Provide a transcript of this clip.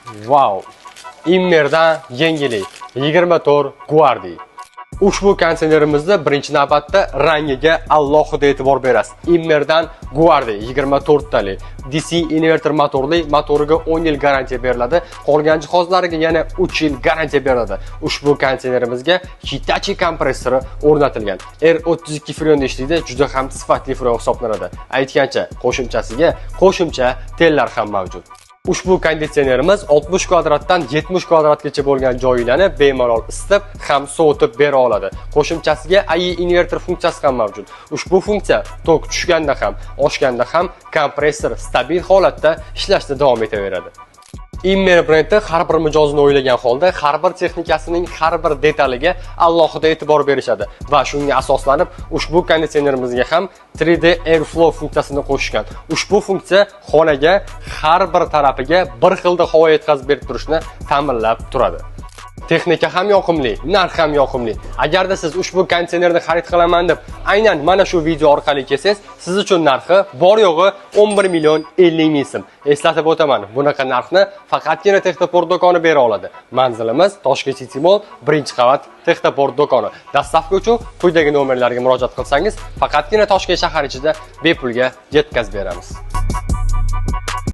Wow! Immerdan yangilik 24 Guardi. Ushbu konseynerimizda birinchi navbatda rangiga alohida e'tibor berasiz. Immerdan Guardi 24 tali DC inverter motoriga 10 yil garantiya beriladi. Qolgan jihozlariga yana 3 yil garantiya beriladi. Ushbu konseynerimizga Hitachi kompressori o'rnatilgan. R32 freonda ishlaydi, juda ham sifatli freon hisoblanadi. Aytgancha, qo'shimchasiga qo'shimcha tellar ham mavjud. Ushbu konditsionerimiz 60 kvadratdan 70 kvadratgacha bo'lgan joylarni bemalol isitib ham sovutib bera oladi. Qo'shimchasiga AI inverter funksiyasi ham mavjud. Ushbu funksiya tok tushganda ham, oshganda ham kompressor stabil holatda ishlashda davom etaveradi. Immer brendi har bir mijozini o'ylagan holda har bir texnikasining har bir detaliga alohida e'tibor berishadi va shunga asoslanib ushbu konditsionerimizga ham 3D Airflow funksiyasini qo'shgan. Ushbu funksiya xonaga har bir tarafiga bir xilda havo yetkazib berib turishni ta'minlab turadi. Texnika ham yoqimli, narx ham yoqimli. Agarda siz ushbu konditsionerni xarid qilaman deb aynan mana shu video orqali kelsangiz, siz uchun narxi bor yo'g'i 11 million 50 ming so'm. Eslatib o'taman, bunaqa narxni faqatgina Texnoport do'koni bera oladi. Manzilimiz Toshkent City Mall 1-qavat Texnoport do'koni. Dastavka uchun quyidagi nomerlarga murojaat qilsangiz, faqatgina Toshkent shahar ichida bepulga yetkazib beramiz.